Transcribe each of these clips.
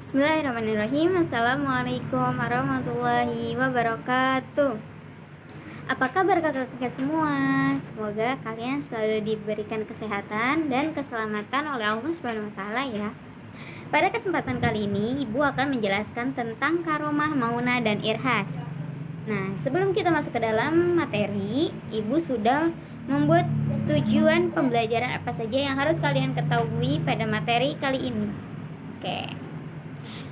Bismillahirrahmanirrahim. Assalamualaikum warahmatullahi wabarakatuh. Apa kabar kakak-kakak semua? Semoga kalian selalu diberikan kesehatan dan keselamatan oleh Allah Subhanahu wa taala ya. Pada kesempatan kali ini, Ibu akan menjelaskan tentang karomah, maunah, dan irhas. Nah, sebelum kita masuk ke dalam materi, Ibu sudah membuat tujuan pembelajaran apa saja yang harus kalian ketahui pada materi kali ini. Oke.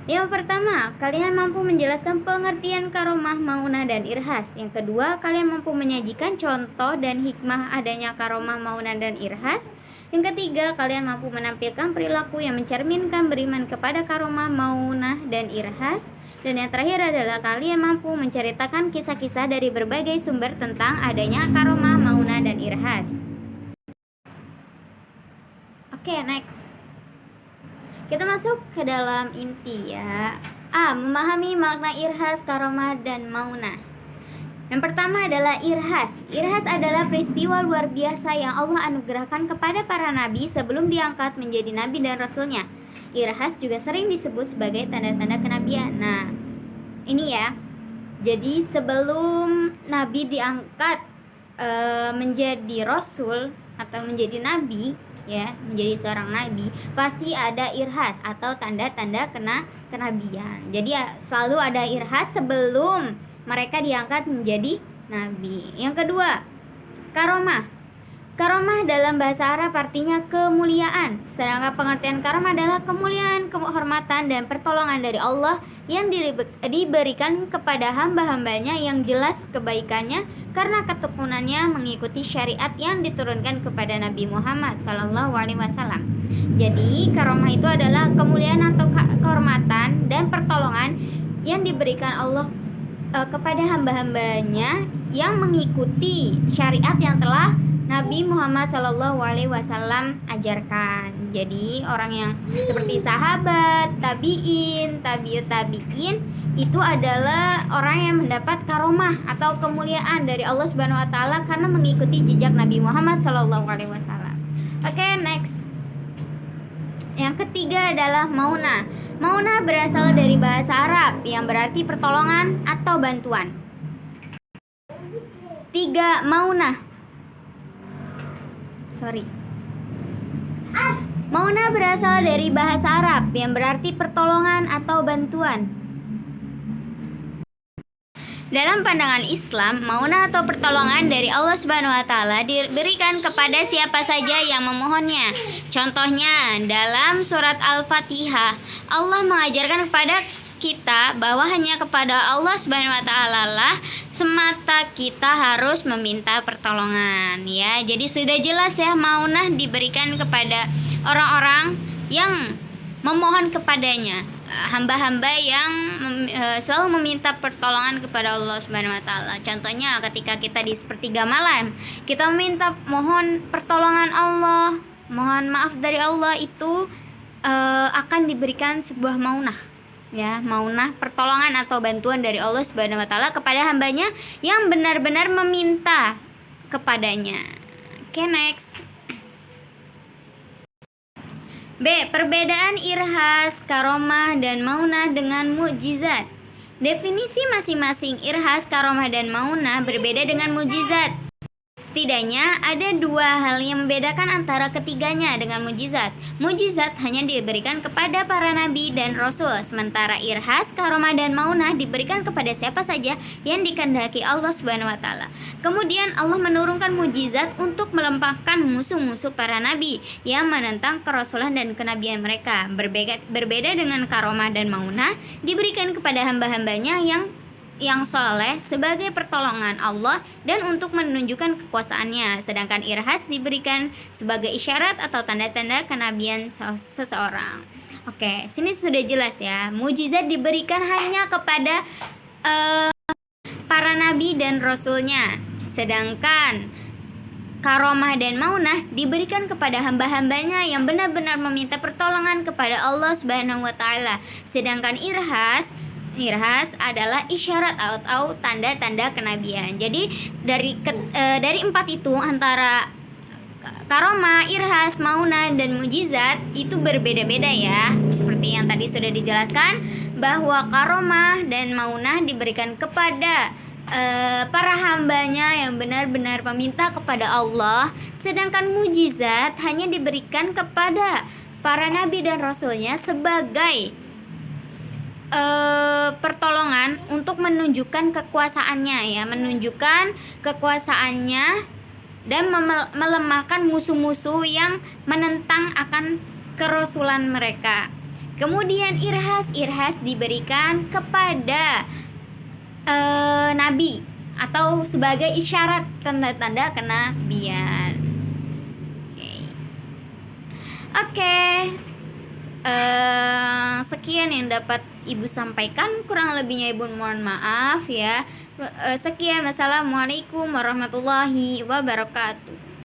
Yang pertama, kalian mampu menjelaskan pengertian karomah, maunah, dan irhas. Yang kedua, kalian mampu menyajikan contoh dan hikmah adanya karomah, maunah, dan irhas. Yang ketiga, kalian mampu menampilkan perilaku yang mencerminkan beriman kepada karomah, maunah, dan irhas. Dan yang terakhir adalah kalian mampu menceritakan kisah-kisah dari berbagai sumber tentang adanya karomah, maunah, dan irhas. Oke, next. Kita masuk ke dalam inti ya. Memahami makna irhas, karomah, dan maunah. Yang pertama adalah irhas. Irhas adalah peristiwa luar biasa yang Allah anugerahkan kepada para nabi sebelum diangkat menjadi nabi dan rasulnya. Irhas juga sering disebut sebagai tanda-tanda kenabian. Nah, ini ya. Jadi sebelum nabi diangkat menjadi rasul atau menjadi nabi, ya, menjadi seorang nabi, pasti ada irhas atau tanda-tanda kenabian. Jadi ya, selalu ada irhas sebelum mereka diangkat menjadi nabi. Yang kedua, karomah. Karomah dalam bahasa Arab artinya kemuliaan. Sedangkan pengertian karomah adalah kemuliaan, kehormatan, dan pertolongan dari Allah yang diberikan kepada hamba-hambanya yang jelas kebaikannya karena ketekunannya mengikuti syariat yang diturunkan kepada Nabi Muhammad SAW. Jadi karomah itu adalah kemuliaan atau kehormatan dan pertolongan yang diberikan Allah kepada hamba-hambanya yang mengikuti syariat yang telah Nabi Muhammad SAW ajarkan. Jadi orang yang seperti sahabat, tabi'in, tabi'ut tabi'in itu adalah orang yang mendapat karomah atau kemuliaan dari Allah Subhanahu wa taala karena mengikuti jejak Nabi Muhammad SAW. Oke, next. Yang ketiga adalah maunah. Maunah berasal dari bahasa Arab yang berarti pertolongan atau bantuan. 3. Maunah berasal dari bahasa Arab yang berarti pertolongan atau bantuan. Dalam pandangan Islam, maunah atau pertolongan dari Allah Subhanahu wa taala diberikan kepada siapa saja yang memohonnya. Contohnya, dalam surat Al-Fatihah, Allah mengajarkan kepada kita bahwa hanya kepada Allah Subhanahu wa taala lah semata kita harus meminta pertolongan ya. Jadi sudah jelas ya, maunah diberikan kepada orang-orang yang memohon kepadanya, hamba-hamba yang selalu meminta pertolongan kepada Allah Subhanahu wa taala. Contohnya ketika kita di sepertiga malam, kita mohon pertolongan Allah, mohon maaf dari Allah, itu akan diberikan sebuah maunah. Ya, maunah pertolongan atau bantuan dari Allah Subhanahu wa taala kepada hambanya yang benar-benar meminta kepadanya. Oke, next. B. Perbedaan irhas, karomah, dan maunah dengan mukjizat. Definisi masing-masing irhas, karomah, dan maunah berbeda dengan mukjizat. Setidaknya ada 2 hal yang membedakan antara ketiganya dengan mukjizat. Mukjizat hanya diberikan kepada para nabi dan rasul, sementara irhas, karomah, dan maunah diberikan kepada siapa saja yang dikehendaki Allah Subhanahu wa taala. Kemudian Allah menurunkan mukjizat untuk melempahkan musuh-musuh para nabi yang menentang kerasulan dan kenabian mereka. Berbeda dengan karomah dan maunah diberikan kepada hamba-hambanya yang soleh sebagai pertolongan Allah dan untuk menunjukkan kekuasaannya, sedangkan irhas diberikan sebagai isyarat atau tanda-tanda kenabian seseorang. Oke, sini sudah jelas ya, mukjizat diberikan hanya kepada para nabi dan rasulnya, sedangkan karomah dan maunah diberikan kepada hamba-hambanya yang benar-benar meminta pertolongan kepada Allah Subhanahu wa taala. Sedangkan irhas adalah isyarat atau tanda-tanda kenabian. Jadi dari 4 itu, antara karomah, irhas, maunah, dan mujizat itu berbeda-beda ya. Seperti yang tadi sudah dijelaskan bahwa karomah dan maunah diberikan kepada para hambanya yang benar-benar meminta kepada Allah, sedangkan mujizat hanya diberikan kepada para nabi dan rasulnya sebagai pertolongan untuk menunjukkan kekuasaannya ya, menunjukkan kekuasaannya dan melemahkan musuh-musuh yang menentang akan kerasulan mereka. Kemudian irhas diberikan kepada nabi atau sebagai isyarat tanda-tanda kenabian. Oke. Sekian yang dapat Ibu sampaikan, kurang lebihnya Ibu mohon maaf ya. Sekian, wassalamualaikum warahmatullahi wabarakatuh.